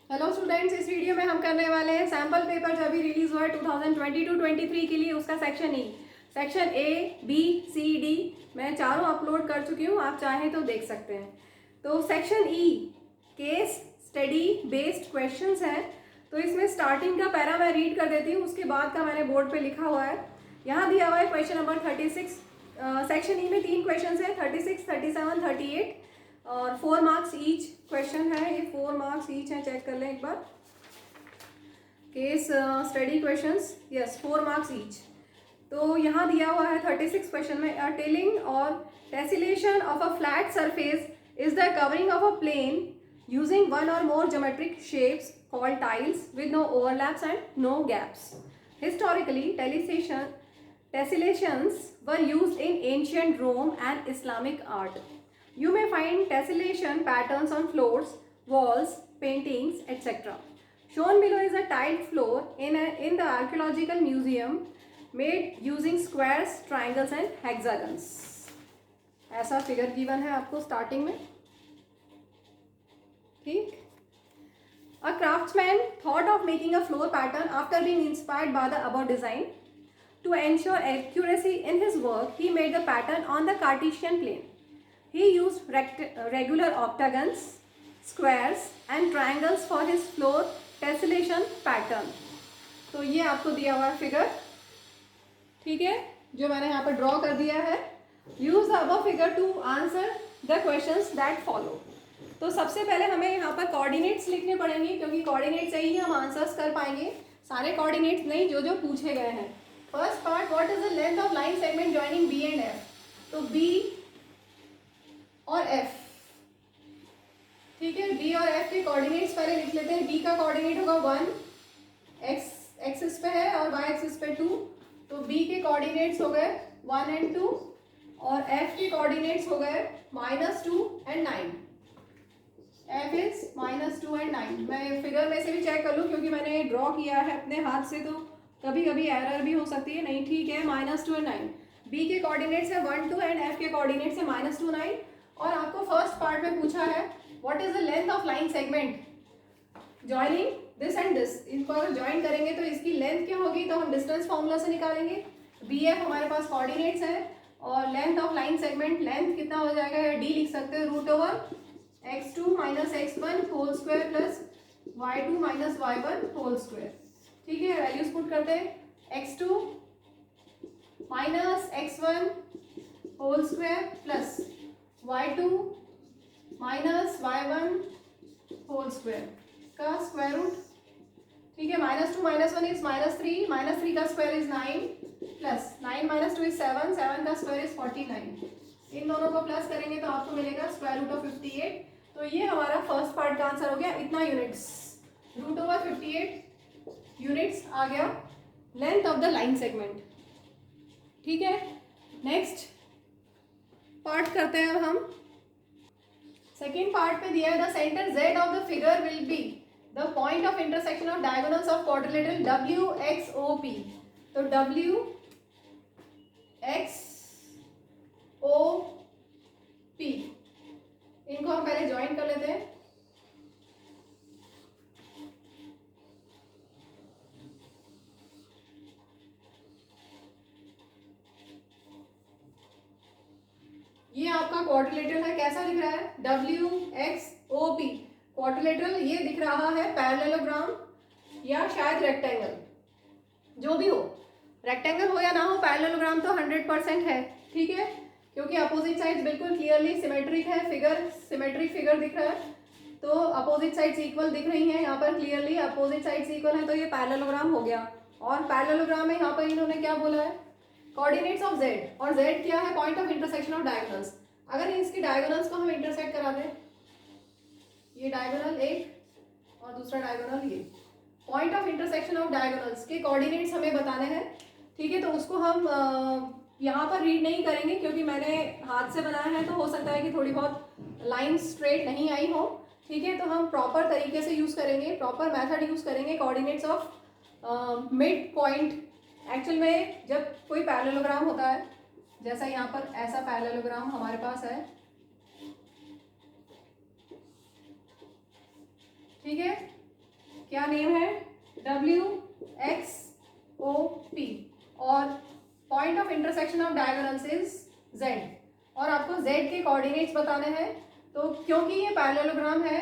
Hello students, इस video में हम करने वाले हैं सैम्पल पेपर जो अभी रिलीज हुआ है 2022-23 के लिए, उसका section E. Section A, B, C, D मैं चारों अपलोड कर चुकी हूँ, आप चाहें तो देख सकते हैं। तो section E case study based questions हैं। तो इसमें स्टार्टिंग का पैरा मैं रीड कर देती हूँ, उसके बाद का मैंने बोर्ड पे लिखा हुआ है। यहाँ दिया हुआ है क्वेश्चन नंबर 36। सेक्शन ई में 3 क्वेश्चन है, 36, 37, 38 और 4 मार्क्स ईच क्वेश्चन है। ये 4 मार्क्स ईच है, चेक कर लें एक बार। Case study questions, yes 4 marks each. तो यहाँ दिया हुआ है 36 क्वेश्चन में, a tiling or tessellation of a flat surface is the covering of a plane using one or more geometric shapes called tiles with no overlaps and no gaps. Historically, tessellations were used in ancient Rome and Islamic art. You may find tessellation patterns on floors, walls, paintings, etc. Shown below is a tiled floor in the archaeological museum made using squares, triangles and hexagons. ऐसा figure given है आपको starting में, ठीक। A craftsman thought of making a floor pattern after being inspired by the above design. To ensure accuracy in his work, he made the pattern on the Cartesian plane. He used regular octagons, squares and triangles for his floor tessellation pattern. तो ये आपको दिया हुआ है figure, ठीक है, जो मैंने यहाँ पर ड्रॉ कर दिया है। Use the above figure to answer the questions that follow. तो सबसे पहले हमें यहाँ पर कोऑर्डिनेट्स लिखने पड़ेंगे, क्योंकि कोऑर्डिनेट से ही हम आंसर्स कर पाएंगे। सारे कोऑर्डिनेट्स नहीं, जो जो पूछे गए हैं। First part, what is the length of line segment joining B and F. तो बी और एफ, ठीक है, बी और एफ के कोऑर्डिनेट्स पहले लिख लेते हैं। बी का कोऑर्डिनेट होगा 1, एक्स एक्सिस पे है और वाई एक्सिस पे 2। तो बी के कोऑर्डिनेट्स हो गए 1 and 2 और एफ के कोऑर्डिनेट्स हो गए -2 and 9। F is -2 and 9। मैं फिगर में से भी चेक कर लूँ, क्योंकि मैंने ड्रॉ किया है अपने हाथ से, तो कभी कभी एरर भी हो सकती है। नहीं, ठीक है, -2 and 9। बी के कोऑर्डिनेट्स है 1, 2 एंड एफ के कोऑर्डिनेट्स है -2, 9। और आपको फर्स्ट पार्ट में पूछा है what is the length of line segment joining this and this. इनको अगर ज्वाइन करेंगे तो इसकी लेंथ क्या होगी, तो हम डिस्टेंस फॉर्मूला से निकालेंगे। बी एफ हमारे पास कोऑर्डिनेट्स है और length of line segment, length कितना हो जाएगा, या डी लिख सकते हैं, √x2 - x1 whole square plus y2 - y1 whole square. ठीक है, वैल्यूज पुट करते हैं। x2 - x1 whole square plus y2 - y1 whole square का स्क्वायर रूट। ठीक है, -2 - 1 इज -3, -3 का स्क्वायर इज 9 प्लस 9 - 2 इज 7, 7 का स्क्वायर इज 49। इन दोनों को प्लस करेंगे तो आपको मिलेगा √58। तो ये हमारा फर्स्ट पार्ट का आंसर हो गया। इतना यूनिट्स, √58 यूनिट्स आ गया length of the line segment. ठीक है, नेक्स्ट पार्ट करते हैं अब हम। सेकेंड पार्ट पे दिया है the centre Z of the figure will be the point of intersection of diagonals of quadrilateral WXOP। तो WXOP इनको हम पहले ज्वाइन कर लेते हैं। ये आपका क्वाड्रिलेटरल है, कैसा दिख रहा है, WXOP क्वाड्रिलेटरल। ये दिख रहा है पैरेललोग्राम या शायद रेक्टेंगल, जो भी हो, रेक्टेंगल हो या ना हो, पैरेललोग्राम तो 100% है। ठीक है, क्योंकि अपोजिट साइड्स बिल्कुल क्लियरली सिमेट्रिक है, फिगर सिमेट्रिक फिगर दिख रहा है, तो अपोजिट साइड्स इक्वल दिख रही हैं यहाँ पर क्लियरली, अपोजिट साइड्स इक्वल है, तो ये पैरेललोग्राम हो गया। और पैरेललोग्राम में यहाँ पर इन्होंने क्या बोला है, कोऑर्डिनेट्स ऑफ Z, और Z क्या है, point of intersection of diagonals. अगर इसकी डायगोनल्स को हम इंटरसेक्ट करा दें, ये डायगोनल एक और दूसरा डायगोनल ये, point of intersection of diagonals के कोऑर्डिनेट्स हमें बताने हैं। ठीक है, तो उसको हम यहाँ पर रीड नहीं करेंगे, क्योंकि मैंने हाथ से बनाया है, तो हो सकता है कि थोड़ी बहुत लाइन स्ट्रेट नहीं आई हो। ठीक है, तो हम प्रॉपर तरीके से यूज़ करेंगे, प्रॉपर मेथड यूज़ करेंगे। Coordinates of mid point, actual में जब कोई पैरेललोग्राम होता है, जैसा यहाँ पर ऐसा पैरेललोग्राम हमारे पास है, ठीक है, क्या नेम है, WXOP, और point of intersection of diagonals is Z, और आपको Z के कोऑर्डिनेट्स बताने हैं। तो क्योंकि ये पैरेललोग्राम है,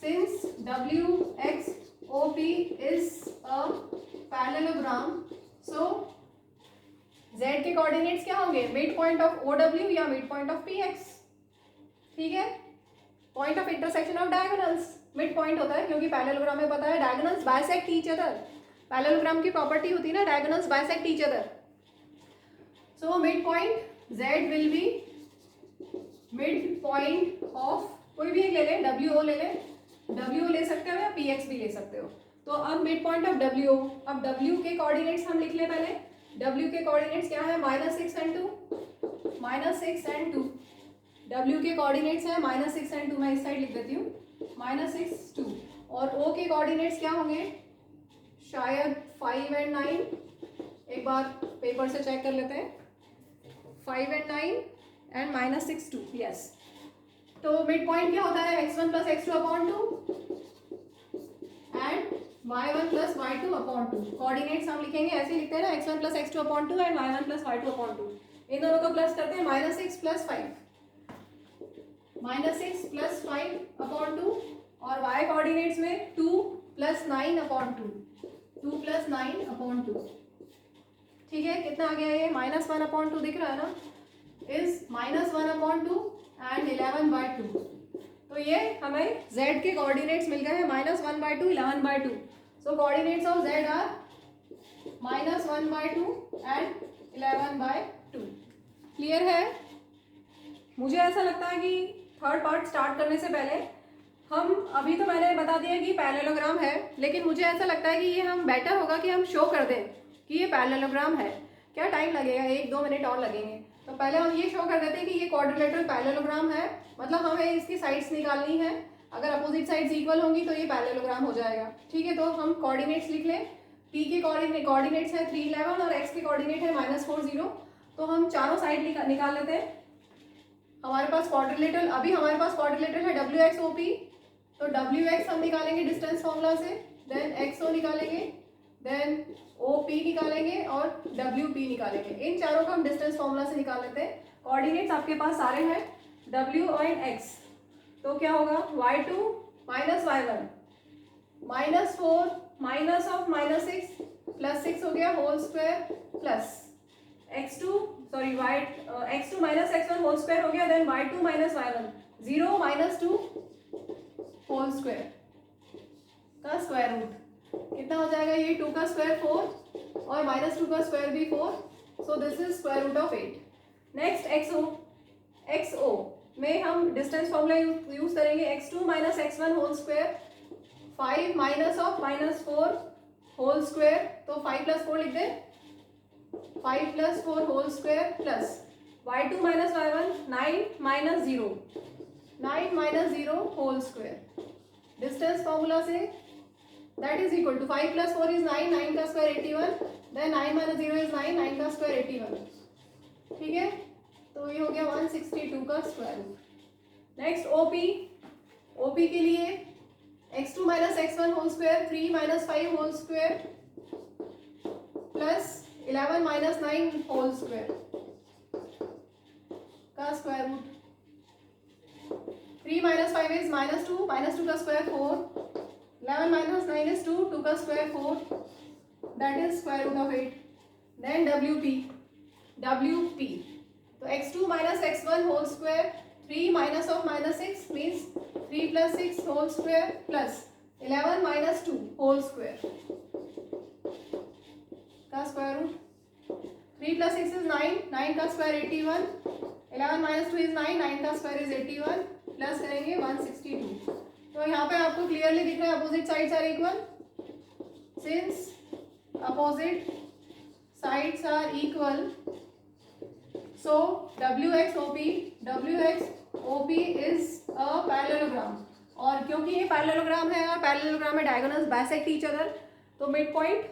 since WXOP is a parallelogram, so Z के कोऑर्डिनेट्स क्या होंगे, मिड पॉइंट ऑफ OW या मिड पॉइंट ऑफ PX। ठीक है, point of intersection of diagonals mid point होता है, क्योंकि पैरेललोग्राम में पता है diagonals bisect each other. Parallelogram की प्रॉपर्टी होती है ना, diagonals bisect each other. So mid point Z will be mid point of, कोई भी एक ले लें, WO ले लें, WO ले सकते हो या PX भी ले सकते हो। तो अब मिड पॉइंट ऑफ WO, अब W के कोऑर्डिनेट्स हम लिख ले पहले। W के कोऑर्डिनेट्स क्या है, -6 and 2, -6 and 2। W के कोऑर्डिनेट्स है -6 and 2, मैं इस साइड लिख देती हूँ, -6 2। और O के कोऑर्डिनेट्स क्या होंगे, शायद 5 and 9, एक बार पेपर से चेक कर लेते हैं, 5 and 9 एंड -6 2, यस। तो मिड पॉइंट क्या होता है, x1 + x2 upon 2 and y1 + y2 upon 2। Coordinates हम लिखेंगे ऐसे ही लिखते हैं ना, x1 + x2 upon 2 and y1 + y2 upon 2। इन दोनों को प्लस करते हैं, -6 + 5, -6 + 5 अपॉन 2, और y कोऑर्डिनेट्स में 2 + 9 अपॉन 2, 2 + 9 अपॉन 2। ठीक है, कितना आ गया ये, -1 अपॉन 2 दिख रहा है ना, इज -1 अपॉन 2 एंड 11/2। तो ये हमें z के कोऑर्डिनेट्स मिल गए हैं, -1/2, 11/2। So coordinates of z are -1/2 and 11/2। Clear है। मुझे ऐसा लगता है कि थर्ड पार्ट स्टार्ट करने से पहले हम, अभी तो मैंने बता दिया कि पैरेललोग्राम है, लेकिन मुझे ऐसा लगता है कि ये हम बेटर होगा कि हम शो कर दें कि ये पैरेललोग्राम है। क्या टाइम लगेगा, 1-2 मिनट और लगेंगे। तो पहले हम ये शो कर देते हैं कि ये क्वाड्रिलेटरल पैरेललोग्राम है, मतलब हमें इसकी साइड्स निकालनी है। अगर अपोजिट साइड्स इक्वल होंगी तो ये पैरेललोग्राम हो जाएगा। ठीक है, तो हम कोऑर्डिनेट्स लिख लें। P के कोऑर्डिनेट्स है 3 11 और x के कोऑर्डिनेट है -4 0। तो हम चारों साइड निकाल लेते हैं। हमारे पास क्वाड्रिलेटरल, अभी हमारे पास क्वाड्रिलेटरल है WXOP, तो WX हम निकालेंगे डिस्टेंस फॉर्मूला से, देन XO निकालेंगे, देन OP निकालेंगे और WP निकालेंगे। इन चारों को हम डिस्टेंस फॉर्मूला से निकाल लेते हैं। कोऑर्डिनेट्स आपके पास सारे हैं, W और X। तो क्या होगा, y2 - y1, -4 -6 + 6 हो गया whole square, plus x2 - x1 whole square हो गया, then y2 - y1 0 -2 whole square का स्क्वायर रूट। कितना हो जाएगा ये, 2 का स्क्वायर 4 और -2 का स्क्वायर भी 4। So this is square root of 8। Next XO में हम डिस्टेंस फॉर्मूला यूज करेंगे, x2 - x1 whole square, 5 -4 whole square, तो 5 + 4 लिख दें, 5 + 4 whole square, plus y2 - y1 9 - 0 whole square. Distance formula से that is equal to 5 + 4 is 9, 9 का square 81, then 9 - 0 is 9, 9 का square 81। ठीक है, तो ये हो गया 162 का स्क्वायर रूट। नेक्स्ट OP के लिए x2 - x1 whole square, 3 - 5 whole square, plus 11 - 9 whole square का स्क्वायर रूट। 3 - 5 इज -2, -2 का स्क्वायर 4, 11 - 9 is 2, 2 का square 4, that is square root of 8। Then WP, तो x2 - x1 whole square, 3 - -6 means 3 + 6 whole square, plus 11 - 2 whole square का square root. 3 + 6 is 9, 9 का square 81, 11 - 2 is 9, 9 का square is 81, plus करेंगे 162। तो यहाँ पे आपको क्लियरली दिख रहा है opposite sides are equal. Since opposite sides are equal, so WXOP is a parallelogram. और क्योंकि ये पैरेललोग्राम है और पैरेललोग्राम में डायगोनल्स बाइसेक्ट ईच अदर, तो मिड पॉइंट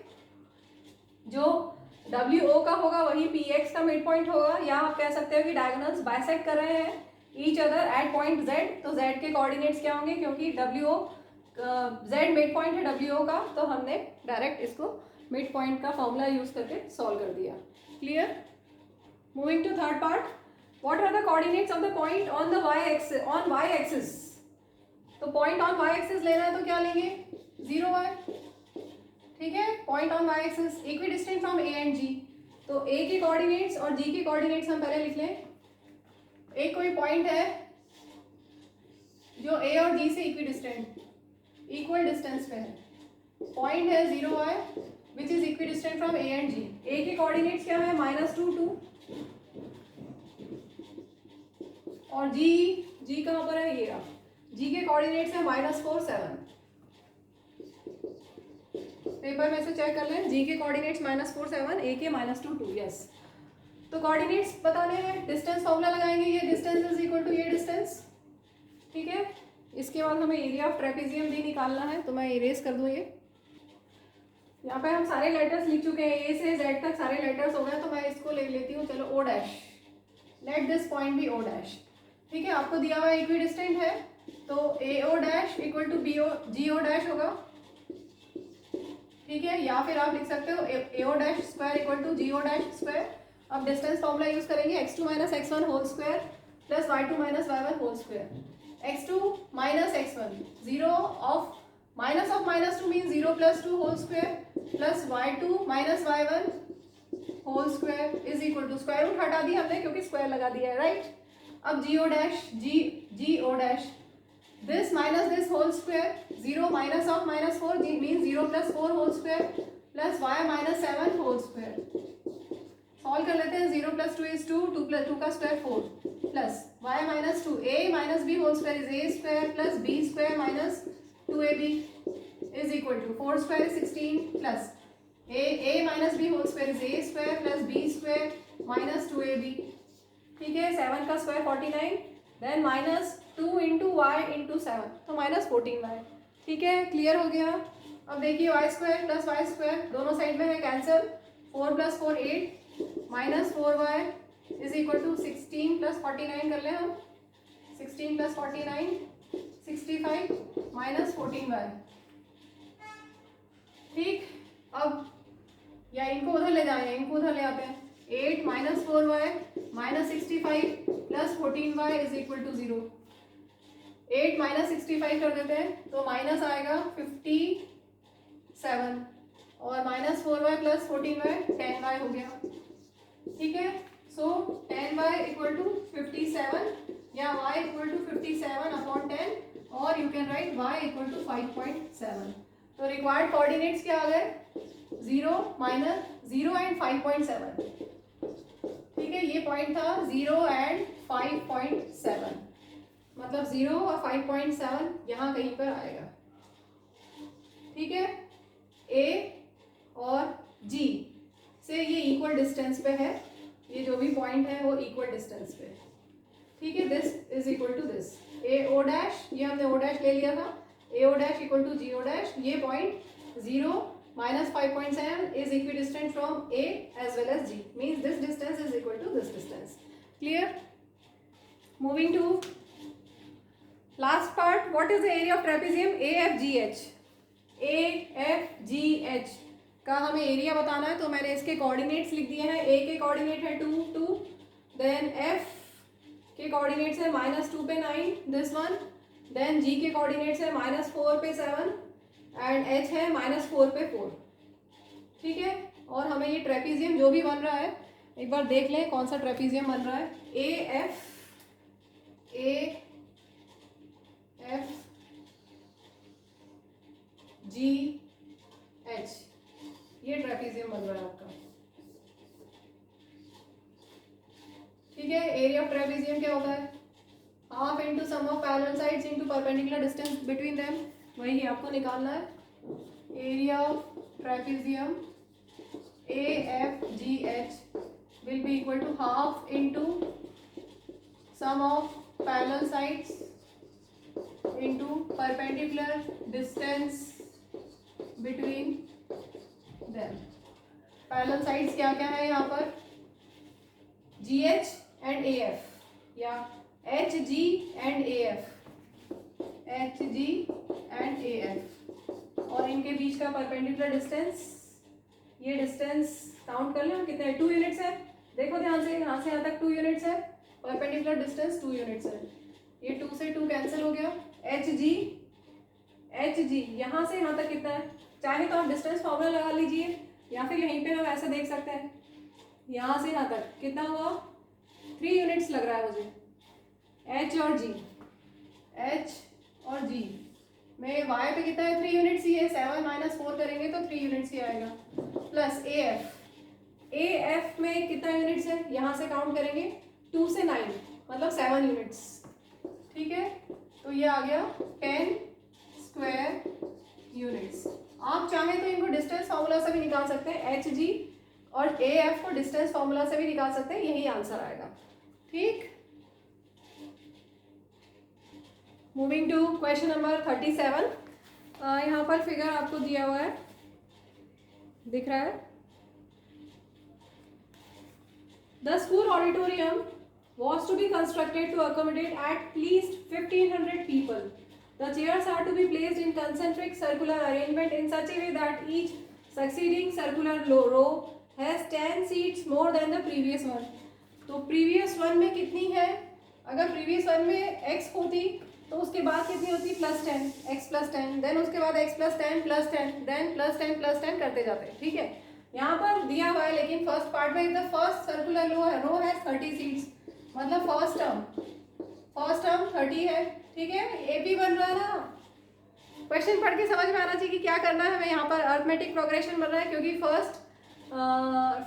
जो WO का होगा वही PX का मिड पॉइंट होगा, या आप कह सकते हो कि डायगोनल्स बाइसेक्ट कर रहे हैं each other at point Z। तो Z के कोऑर्डिनेट्स क्या होंगे, क्योंकि WO z मिड पॉइंट है डब्ल्यू का, तो हमने डायरेक्ट इसको मिड पॉइंट का फॉर्मूला यूज करके सॉल्व कर दिया. Clear. Moving to third part. What are the coordinates of the point on the y axis. तो पॉइंट ऑन y एक्सिस लेना है तो क्या लेंगे, 0y. ठीक है. Point on y axis equi distant from a and g. तो a के कोऑर्डिनेट्स और g के कोऑर्डिनेट्स हम पहले लिख लें. एक कोई पॉइंट है जो a और g से इक्वी डिस्टेंट, इक्वल डिस्टेंस पे है. पॉइंट है 0y which is equi distant from a and g. a के कोऑर्डिनेट्स क्या है, -2 2, और g कहाँ पर है, ये रहा. g के कोऑर्डिनेट्स है -4 7. पेपर में से चेक कर लें. g के कोऑर्डिनेट्स -4 7, a के -2 2. यस. तो कोऑर्डिनेट्स बताने हैं, डिस्टेंस फॉर्मूला लगाएंगे. ये डिस्टेंस इज इक्वल टू ये डिस्टेंस. ठीक है. इसके बाद हमें एरिया ऑफ ट्रेपेजियम भी निकालना है, तो मैं इरेज कर दूँ. ये यहाँ पे हम सारे लेटर्स लिख चुके हैं, ए से जेड तक सारे लेटर्स हो गए. तो मैं इसको ले लेती हूँ, चलो O dash. Let this point be O dash. ठीक है. आपको दिया हुआ इक्वी डिस्टेंट है, तो A O dash equal to B O G O dash होगा. ठीक है. या फिर आप लिख सकते हो A O dash square equal to G O dash square. अब डिस्टेंस फॉर्मूला यूज करेंगे, x2 minus x1 whole square plus y2 minus y1 whole square. x2 minus x1, 0 of -2 mean 0 plus 2 whole square plus y2 minus y1 whole square is equal to, square root हटा दी हमने क्योंकि square लगा दिया है, right. अब G O dash G O dash, this minus this whole square, 0 minus of -4 mean 0 plus 4 whole square plus y minus 7 whole square. Solve कर लेते हैं. 0 प्लस 2 इज 2, 2 प्लस 2 का square 4 plus y minus 2 a minus b whole square is a square plus b square minus 2ab is equal to 4 square 16 plus a minus b whole square is a square plus b square minus 2ab. ठीक है. 7 का square 49, then minus 2 into y into 7, तो minus 14y. ठीक है. Clear हो गया. अब देखिए y square plus y square दोनों साइड में है cancel. 4 plus 4 8 minus 4y is equal to 16 plus 49 कर ले हम. 16 प्लस 49 65 माइनस 14y. ठीक. अब या इनको उधर ले जाएंगे, इनको उधर ले आते हैं. 8 minus 4y minus 65 plus 14y is equal to 0. 8 minus 65 कर देते हैं, तो माइनस आएगा 57 और minus 4y plus 14y 10y हो गया. ठीक है. सो 10y इक्वल टू 57 या y इक्वल टू 57 अपॉन 10, और you can write y equal to 5.7. तो रिक्वायर्ड कोऑर्डिनेट्स क्या आ गए, 0 माइनस 0 एंड 5.7. ठीक है. ये पॉइंट था 0 एंड 5.7, मतलब 0 और 5.7 यहाँ कहीं पर आएगा. ठीक है. a और g से ये इक्वल डिस्टेंस पे है. ये जो भी पॉइंट है वो इक्वल डिस्टेंस पे. ठीक है. This is equal to this A O dash, ये हमने ओ डैश ले लिया था. A O dash equal to G O dash. ये point 0 minus 5.7 is equidistant from A as well as G, means this distance is equal to this distance. Clear? Moving to last part. What is the area of trapezium AFGH? AFGH का हमें area बताना है, तो मैंने इसके coordinates लिख दिए हैं. A के कोऑर्डिनेट है 2 2, देन F के कोऑर्डिनेट्स है -2 पे 9 दिस वन, देन G के कोऑर्डिनेट्स है -4 पे 7 एंड H है -4 पे 4. ठीक है. और हमें ये ट्रेपेजियम जो भी बन रहा है, एक बार देख लें कौन सा ट्रेपेजियम बन रहा है. AF GH, ये ट्रेपेजियम बन रहा है आपका. ठीक है. एरिया ऑफ ट्रेपेजियम क्या होता है, half into sum of parallel sides into perpendicular distance between them. वही आपको निकालना है. Area of trapezium AFGH will be equal to half into sum of parallel sides into perpendicular distance between them. Parallel sides क्या क्या है यहाँ पर, GH and AF या HG and AF, HG and A F, और इनके बीच का perpendicular distance, ये डिस्टेंस काउंट कर लें कितने, 2 यूनिट्स है। देखो ध्यान से, यहाँ से यहाँ तक 2 यूनिट्स है, परपेंडिकुलर डिस्टेंस 2 यूनिट्स है। ये 2 से 2 कैंसिल हो गया। एच जी यहाँ से यहाँ तक कितना है, चाहे तो आप डिस्टेंस फॉर्मूला लगा लीजिए या फिर यहीं पे हम ऐसे देख सकते हैं, यहाँ से यहाँ तक कितना हुआ, 3 यूनिट्स लग रहा है मुझे। एच और जी में वाई पे कितना है, 3 यूनिट्स ही है, 7 - 4 करेंगे तो 3 यूनिट्स ही आएगा। प्लस ए एफ में कितना यूनिट्स है, यहाँ से काउंट करेंगे 2 से 9 मतलब 7 यूनिट्स। ठीक है, तो ये आ गया 10 स्क्वायर यूनिट्स। आप चाहें तो इनको डिस्टेंस फॉर्मूला से भी निकाल सकते हैं, एच जी और ए एफ को डिस्टेंस फॉर्मूला से भी निकाल सकते हैं, यही आंसर आएगा। ठीक, मूविंग टू क्वेश्चन नंबर 37। यहाँ पर फिगर आपको दिया हुआ है, दिख रहा है। The school auditorium was to be constructed to accommodate at least 1500 people. The chairs are to be placed in concentric circular arrangement in such a way that each succeeding circular row has 10 seats more than the previous one. तो previous one में कितनी है, अगर previous one में x होती तो उसके बाद कितनी होती, +10, x + 10, देन उसके बाद x + 10 + 10, देन +10 + 10 करते जाते हैं। ठीक है, यहाँ पर दिया हुआ है, लेकिन फर्स्ट पार्ट में the first circular row has 30 seats, मतलब फर्स्ट टर्म 30 है। ठीक है, एपी बन रहा है ना, क्वेश्चन पढ़ के समझ में आना चाहिए कि क्या करना है हमें। यहाँ पर अरिथमेटिक प्रोग्रेशन बन रहा है, क्योंकि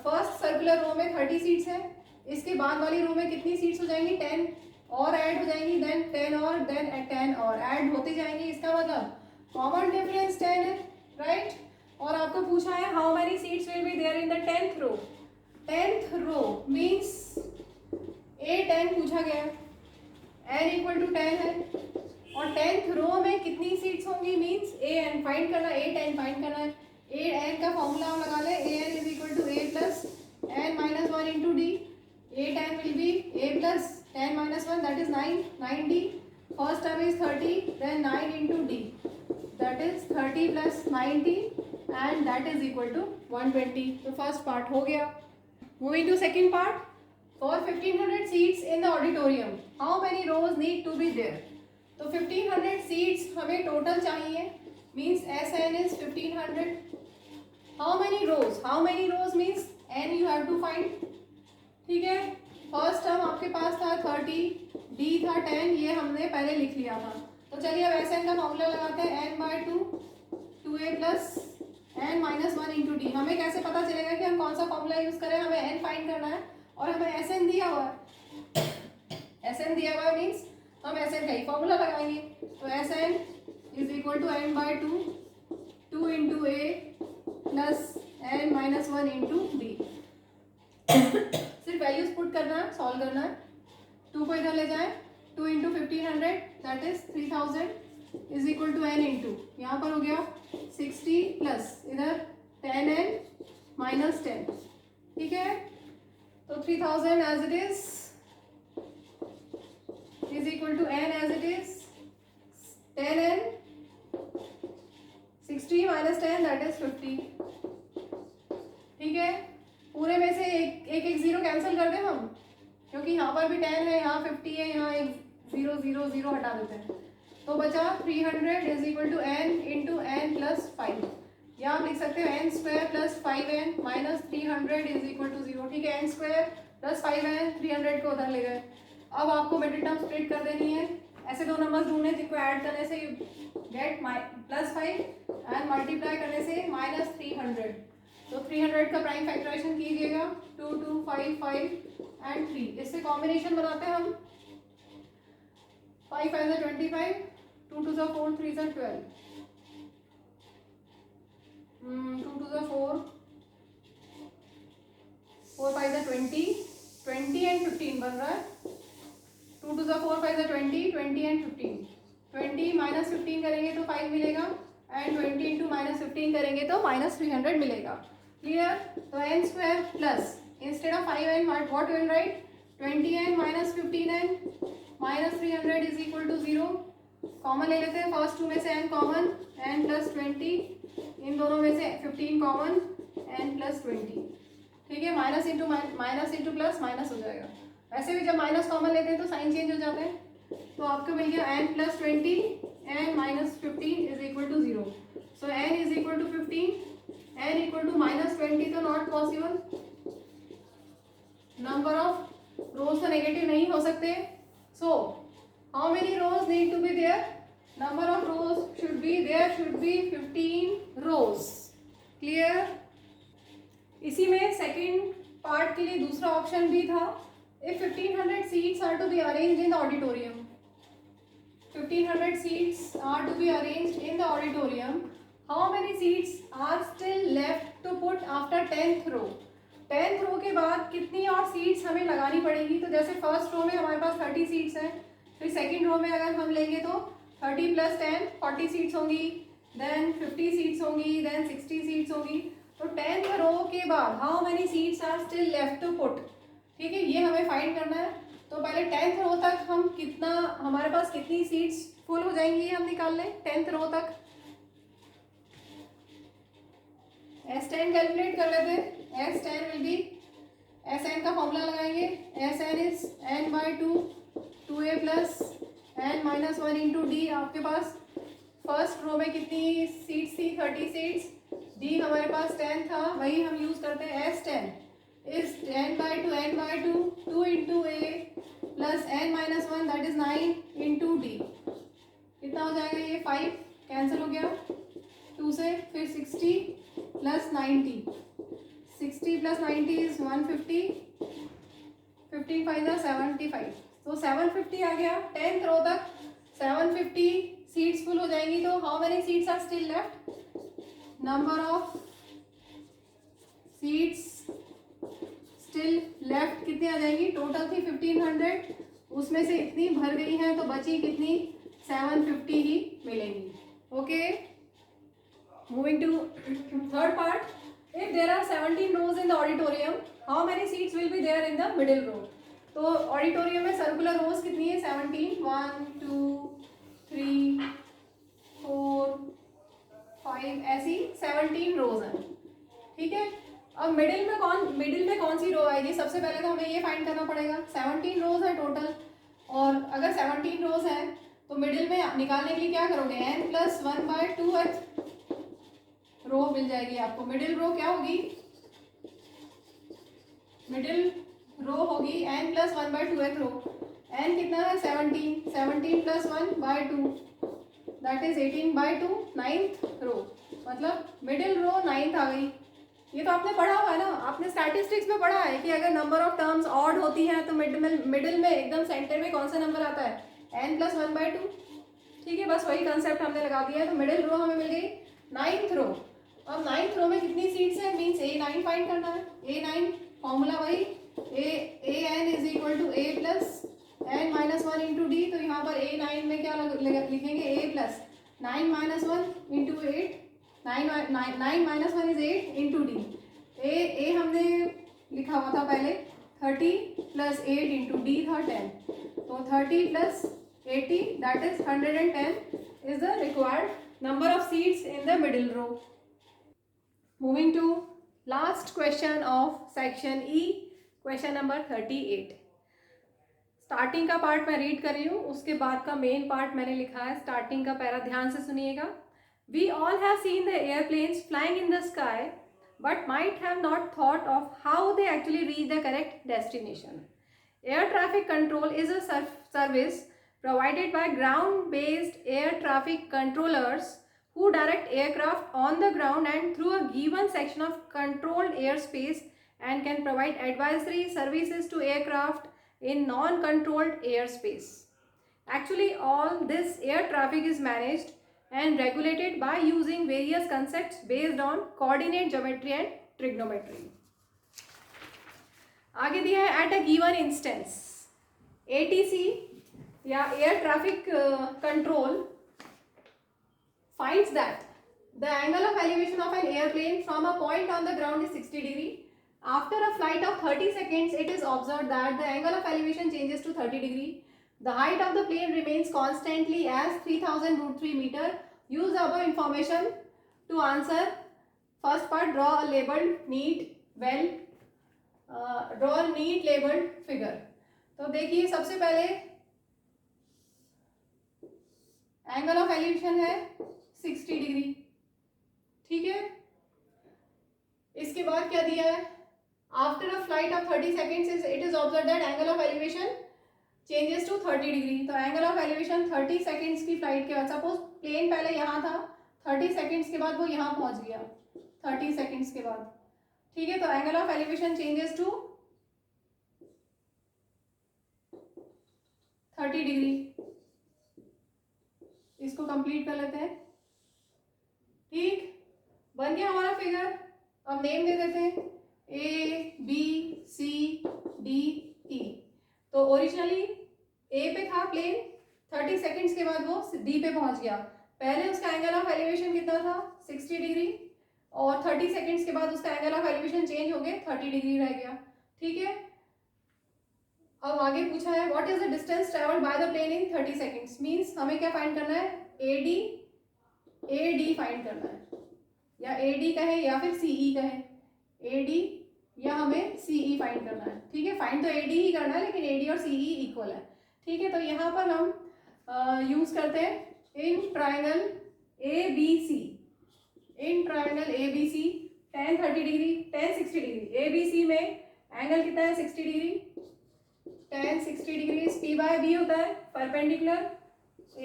फर्स्ट सर्कुलर रो में 30 सीट्स है, इसके बाद वाली रो में कितनी सीट्स हो जाएंगी, 10 और ऐड हो जाएंगी, देन 10 और देन 10 और ऐड होती जाएंगी। इसका मतलब कॉमन डिफरेंस 10 है, राइट। और आपको पूछा है how many seats will be there in the 10th row. 10th row means A10 पूछा गया, n = 10 है, और 10th रो में कितनी सीट्स होंगी, मीन्स an फाइंड करना, A10 फाइंड करना है। an का फॉर्मूला हम लगा ले, an = a + n - 1 × d। A10 will be a + 10 - 1, that is 9d। First term is 30, then 9 × d, that is 30 + 90, and that is equal to 120। तो first part हो गया। Moving to second part. For 1500 seats in the auditorium, how many rows need to be there? तो 1500 seats हमें total चाहिए, means SN is 1500. How many rows? How many rows means N you have to find. ठीक है, first term आपके पास था 30, D था 10, ये हमने पहले लिख लिया था। तो चलिए अब SN का फॉर्मूला लगाते हैं, n/2 2a + n - 1 × d। हमें कैसे पता चलेगा कि हम कौन सा फॉर्मूला यूज करें, हमें n फाइंड करना है और हमें SN दिया हुआ है। SN दिया हुआ है मीन्स हम SN का ही फॉर्मूला लगाएंगे। तो SN = n/2 2 × a + n - 1 × d। सिर्फ वैल्यूज पुट करना है, सॉल्व करना है। 2 को इधर ले जाएं, 2 × 1500 दैट इज 3000 = n × यहाँ पर हो गया 60 प्लस इधर 10n - 10। ठीक है, तो 3000 as it is equal to n as it is 10n 60 - 10 that is 50। ठीक है, पूरे में से एक 0 कैंसिल कर दें हम, क्योंकि यहाँ पर भी 10 है, यहाँ 50 है, यहाँ एक 0 0 0 हटा देते हैं, तो बचा 300 = n × n + 5, या आप लिख सकते हो n² + 5n - 300 = 0। ठीक है, n² + 5n 300 को उधर ले गए। अब आपको मिडिल टर्म स्प्लिट कर देनी है, ऐसे दो नंबर्स ढूंढने जिनको ऐड करने से यू गेट +5 एंड मल्टीप्लाई करने से -300। तो 300 का प्राइम फैक्टराइजेशन कीजिएगा, 2 2 5 5 एंड 3, इससे कॉम्बिनेशन बनाते हैं हम। 5 5 25, 2 2 4, 3 12, 2 2 4, 4 5 20, 20 एंड 15 बन रहा है। 2 2 4 5 20, 20 एंड 15, 20 - 15 करेंगे तो 5 मिलेगा, एंड 20 × -15 करेंगे तो -300 मिलेगा। क्लियर? तो n² plus instead of 5n what will write 20n - 15n - 300 = 0। Common ले लेते हैं, फर्स्ट टू में से n कॉमन, n प्लस 20, इन दोनों में से 15 कॉमन, n प्लस 20, ठीक है। माइनस इंटू प्लस माइनस हो जाएगा। वैसे भी जब माइनस कॉमन लेते हैं तो साइन चेंज हो जाते हैं। तो आपको मिल गया n plus 20 n minus 15 is equal to 0। So n is equal to 15, n equal to minus 20 तो not possible. Number of rows तो नेगेटिव नहीं हो सकते। So how many rows need to be there? Number of rows should be 15 rows. Clear? इसी में second part के लिए दूसरा ऑप्शन भी था। If 1500 seats are to be arranged in the auditorium, 1500 seats are to be arranged in the auditorium, how many seats are still left to put after 10th row? 10th row के बाद कितनी और seats हमें लगानी पड़ेगी? तो जैसे first row में हमारे पास 30 सीट्स हैं, फिर सेकेंड रो में अगर हम लेंगे तो 30 प्लस 10 40 सीट्स होंगी, देन 50 सीट्स होंगी, देन 60 सीट्स होंगी। तो 10th रो के बाद how many seats are still left to put, ठीक है, ये हमें फाइंड करना है। तो पहले 10th रो तक हम कितना, हमारे पास कितनी सीट्स फुल हो जाएंगी हम निकाल लें 10th रो तक। S10 कैलकुलेट कर लेते हैं। S10 विल बी, Sn का फॉर्मूला लगाएंगे, Sn is n by 2a plus n minus 1 into D. आपके पास फर्स्ट रो में कितनी सीट्स थी? 30 सीट्स। डी हमारे पास 10 था, वही हम यूज करते हैं। S10 is n by 2 2 into a plus n minus 1 that is 9 into D. कितना हो जाएगा ये? 5 कैंसिल हो गया 2 से, फिर 60 प्लस 90, 60 प्लस 90 इज 150, 15 5 जा 75, तो 750 आ गया। 10th रो तक 750 सीट्स फुल हो जाएंगी। तो how many seats are still left? Number of seats still left कितनी आ जाएंगी? टोटल थी 1500, उसमें से इतनी भर गई हैं तो बची कितनी? 750 ही मिलेंगी। Okay, moving to third part. If there are 17 rows in the auditorium, how many seats will be there in the middle row? तो ऑडिटोरियम में सर्कुलर रोज कितनी है? 17, 1 2 3 4 5 ऐसी 17 रोज हैं, ठीक है। अब मिडिल में कौन सी रो आएगी? सबसे पहले तो हमें ये फाइंड करना पड़ेगा। 17 रोज है टोटल, और अगर 17 रोज है तो मिडिल में निकालने के लिए क्या करोगे? n प्लस 1 बाय 2th रो मिल जाएगी आपको। मिडिल रो क्या होगी? मिडिल रो होगी n plus 1 by 2th row. n कितना है? 17, 17 plus 1 by 2 that is 18 by 2, 9th row. मतलब मिडिल रो 9th आ गई। ये तो आपने पढ़ा हुआ है ना, आपने स्टैटिस्टिक्स में पढ़ा है कि अगर नंबर ऑफ टर्म्स ऑड होती हैं तो मिडिल में एकदम सेंटर में कौन सा नंबर आता है? n प्लस 1 बाय 2, ठीक है। बस वही कंसेप्ट हमने लगा दिया है। तो मिडिल रो हमें मिल गई 9th रो। अब 9th रो में कितनी सीट्स है? मीन्स A9 फाइंड करना है। A9 फॉर्मूला वही an is equal to a plus n minus 1 into D. तो यहाँ पर A9 में क्या लिखेंगे? a plus 9 minus 1 into 8, 9 minus 1 is 8 into D. ए हमने लिखा हुआ था पहले 30 प्लस 8 इंटू डी था 10, तो 30 plus 80 that is 110 is the required number of seats in the middle row. Moving to last question of section E, question number 38. Starting का part मैं रीड कर रही हूँ, उसके बाद का मेन पार्ट मैंने लिखा है। स्टार्टिंग का पैरा ध्यान से सुनिएगा। We all have seen the airplanes flying in the sky, but might have not thought of how they actually reach the correct destination. Air traffic control is a service provided by ground-based air traffic controllers who direct aircraft on the ground and through a given section of controlled airspace, and can provide advisory services to aircraft in non-controlled airspace. Actually, all this air traffic is managed and regulated by using various concepts based on coordinate geometry and trigonometry. आगे दिया है at a given instance, ATC या air traffic control finds that the angle of elevation of an airplane from a point on the ground is 60 degree. After a flight of 30 seconds, it is observed that the angle of elevation changes to 30 degree. The height of the plane remains constantly as 3000√3 meter. Use the above information to answer first part. Draw a labeled neat labeled figure. तो देखिए सबसे पहले angle of elevation है 60 degree, ठीक है। इसके बाद क्या दिया है, after a flight of 30 seconds it is observe that angle of elevation changes to 30 degree. तो एंगल ऑफ एलिवेशन 30 सेकेंड्स की फ्लाइट के बाद, सपोज प्लेन पहले यहाँ था, 30 सेकेंड्स के बाद वो यहाँ पहुंच गया, 30 सेकेंड्स के बाद, ठीक है। तो angle of elevation changes to 30 degree. इसको कंप्लीट कर लेते हैं, ठीक, बन गया हमारा फिगर। अब नेम दे देते हैं ABCDE। तो ओरिजिनली ए पे था प्लेन, 30 सेकेंड्स के बाद वो डी पे पहुंच गया। पहले उसका एंगल ऑफ एलिवेशन कितना था 60 डिग्री, और 30 सेकेंड्स के बाद उसका एंगल ऑफ एलिवेशन चेंज हो गया, 30 डिग्री रह गया, ठीक है। अब आगे पूछा है what is the distance travelled by the plane in 30 seconds. Means हमें क्या फाइंड करना है, AD फाइंड करना है, या AD कहे या फिर CE कहे, AD या हमें CE फाइंड करना है, ठीक है। फाइंड तो AD ही करना है, लेकिन AD और CE इक्वल है, ठीक है। तो यहाँ पर हम यूज करते हैं in triangle ABC, in triangle ABC tan 30 degree, tan 60 degree. ABC में एंगल कितना है 60 डिग्री, tan 60 डिग्री P बाय B होता है perpendicular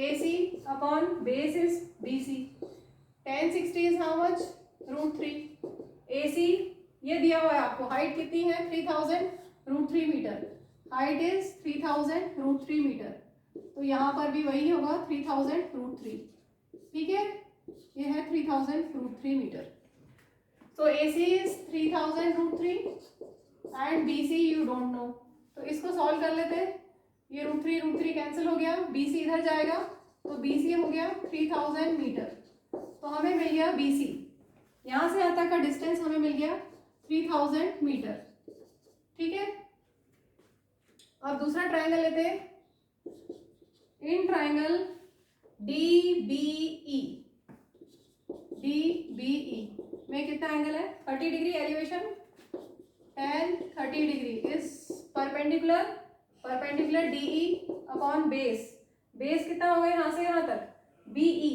AC upon base is BC। tan 60 इज हाउ मच, √3। AC ये दिया हुआ है आपको, हाइट कितनी है 3000√3 मीटर, हाइट इज 3000√3 मीटर। तो यहाँ पर भी वही होगा 3000√3, ठीक है, ये है 3000√3 metre. So AC is 3000√3 and BC you don't know। तो इसको सॉल्व कर लेते हैं, ये √3 कैंसिल हो गया, BC इधर जाएगा, तो BC हो गया 3000 मीटर। तो हमें मिल गया BC, यहाँ से यहाँ तक का डिस्टेंस हमें मिल गया 3000 मीटर, ठीक है। अब दूसरा ट्रायंगल लेते हैं, इन ट्रायंगल DBE में कितना एंगल है 30 degree elevation, tan 30 degree is perpendicular DE upon base कितना हो गया यहाँ से यहाँ तक BE,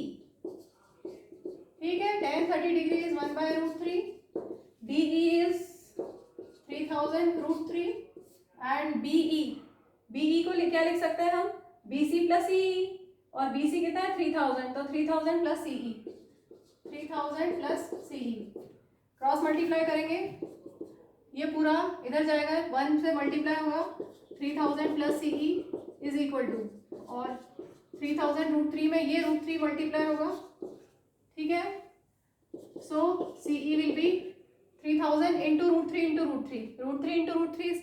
ठीक है। tan 30 degree is 1/√3, DE is 3000√3 and BE को क्या लिख सकते हैं हम, BC प्लस CE, और BC कितना है 3000, तो 3000 plus CE, 3000 plus CE cross multiply करेंगे, ये पूरा इधर जाएगा, 1 से मल्टीप्लाई होगा, 3000 plus CE is equal to, और 3000√3 में ये √3 मल्टीप्लाई होगा, ठीक है। So CE will be 3000 into √3 into √3 is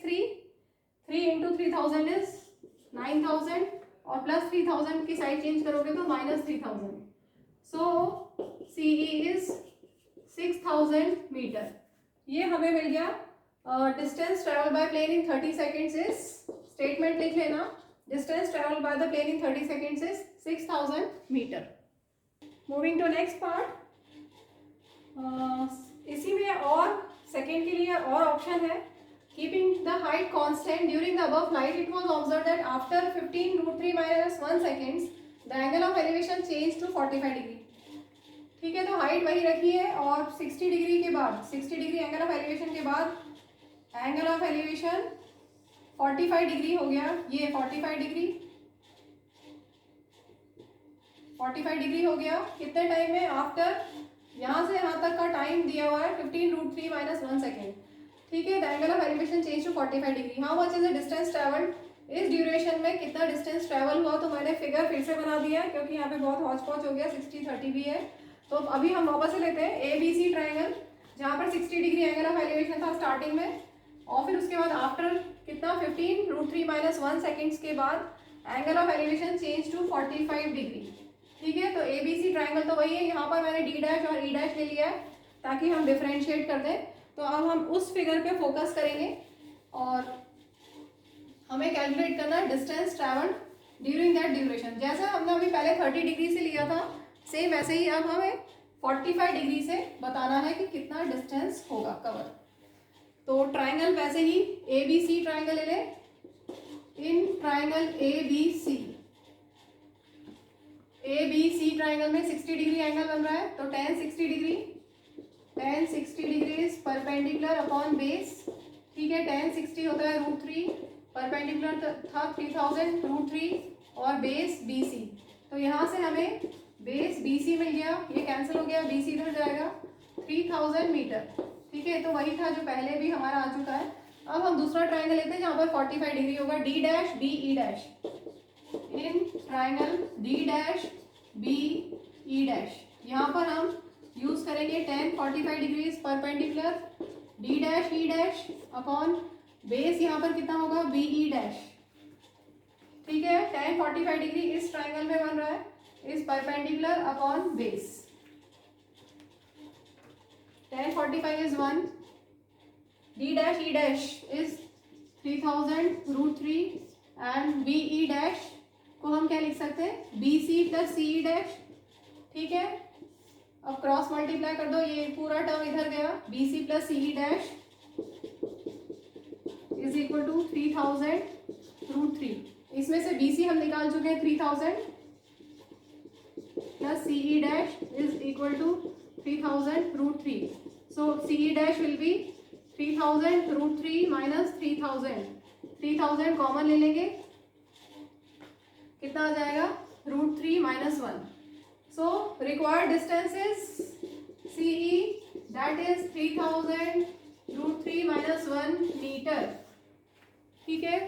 3 into 3000 is 9000, और प्लस 3000 की साइड चेंज करोगे तो -3000। So CE is 6000 metre. ये हमें मिल गया distance travel by plane in 30 seconds is, statement लिख लेना, distance travel by the plane in 30 seconds is 6000 metre. Moving to next part, इसी में और सेकेंड के लिए और ऑप्शन है, keeping the height constant during the above flight it was observe that after 15√3 - 1 seconds the angle of elevation change to 45 degree, ठीक है। तो हाइट वही रखी है, और 60 डिग्री के बाद, 60 डिग्री एंगल ऑफ एलिवेशन के बाद एंगल ऑफ एलिवेशन 45 डिग्री हो गया, ये 45 डिग्री हो गया, कितने टाइम में, आफ्टर यहाँ से यहाँ तक का टाइम दिया हुआ है 15√3 - 1 सेकेंड, ठीक है। The angle of elevation change to 45 degree. How much is the distance travelled, इस ड्यूरेशन में कितना डिस्टेंस ट्रेवल हुआ। तो मैंने फिगर फिर से बना दिया है, क्योंकि यहाँ पे बहुत हॉच पॉच हो गया, 60-30 भी है। तो अभी हम वापस से लेते हैं ABC ट्रायंगल, जहाँ पर 60 डिग्री एंगल ऑफ एलिवेशन था स्टार्टिंग में, और फिर उसके बाद आफ्टर कितना 15√3 - 1 सेकेंड्स के बाद angle of elevation change to 45 degree, ठीक है। तो ABC ट्रायंगल तो वही है, यहाँ पर मैंने D' और E' ले लिया है ताकि हम डिफ्रेंशिएट कर दें। तो अब हम उस फिगर पे फोकस करेंगे, और हमें कैलकुलेट करना है distance travelled during that duration. जैसा हमने अभी पहले 30 डिग्री से लिया था, सेम वैसे ही अब हमें 45 डिग्री से बताना है कि कितना डिस्टेंस होगा कवर। तो ट्राइंगल वैसे ही ABC ट्राइंगल ले लें। इन ट्राइंगल ABC ट्राइंगल में 60 डिग्री एंगल बन रहा है, तो tan 60 degree is perpendicular upon base. ठीक है, tan 60 होता है √3, परपेंडिकुलर था 3000 √3 और बेस BC। तो यहाँ से हमें बेस BC मिल गया, ये कैंसिल हो गया, BC इधर जाएगा 3000 मीटर। ठीक है, तो वही था जो पहले भी हमारा आ चुका है। अब हम दूसरा ट्राइंगल लेते हैं जहाँ पर 45 डिग्री होगा, D', BE'। In triangle D', BE', यहाँ पर हम यूज करेंगे tan 45 degree perpendicular D', E' upon base यहाँ पर कितना होगा BE'। ठीक है, tan 45 डिग्री इस ट्राइंगल में बन रहा है, is perpendicular upon base. tan 45 is 1, D', E' is 3000 √3 and BE' को हम क्या लिख सकते हैं BC प्लस CE'। ठीक है, अब क्रॉस मल्टीप्लाई कर दो, ये पूरा टर्म इधर गया, BC plus CE' is equal to 3000 √3। इसमें से BC हम निकाल चुके हैं 3000 plus CE' is equal to 3000 √3। So CE' will be 3000 √3 minus 3000 common ले लेंगे, कितना आ जाएगा √3 minus 1। So required distance is CE, that is 3000 √3 minus 1 metre. ठीक है,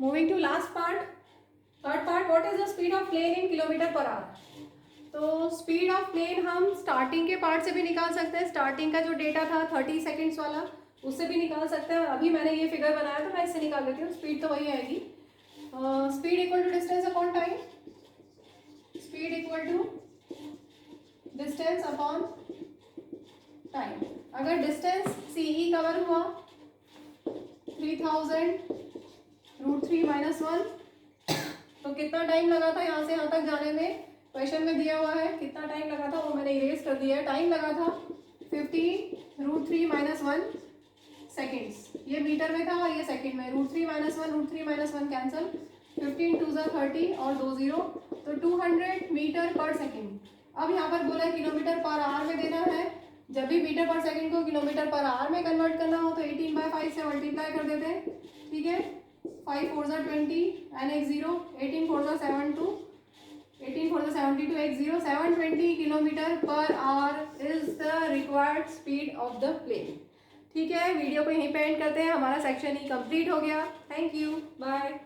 moving to last part, third part, what is the speed of plane in kilometre per hour. तो speed of plane हम starting के पार्ट से भी निकाल सकते हैं, स्टार्टिंग का जो डेटा था 30 सेकेंड्स वाला उससे भी निकाल सकते हैं। अभी मैंने ये फिगर बनाया तो मैं इससे निकाल लेती हूँ, स्पीड तो वही आएगी। Speed equal to distance upon time, speed equal to distance upon time. अगर डिस्टेंस CE कवर हुआ 3000 √3 माइनस 1, तो कितना टाइम लगा था यहाँ से यहाँ तक जाने में, क्वेश्चन में दिया हुआ है कितना टाइम लगा था, वो मैंने इरेज कर दिया है। टाइम लगा था 50 √3 माइनस 1 सेकेंड्स। ये मीटर में था और ये सेकेंड में, √3 माइनस 1 कैंसल, 15 2 30 और 2 0, तो 200 मीटर पर सेकेंड। अब यहाँ पर बोला किलोमीटर पर आवर में देना है, जब भी मीटर पर सेकेंड को किलोमीटर पर आवर में कन्वर्ट करना हो तो 18/5 से मल्टीप्लाई कर देते हैं। ठीक है, 5 4 20 एंड एक 0, 18 4 72, 18 4 72, एक 0, 720 kilometre per hour is the required speed of the plane. ठीक है, वीडियो को यहीं पे एंड करते हैं, हमारा सेक्शन ही कंप्लीट हो गया। Thank you, bye.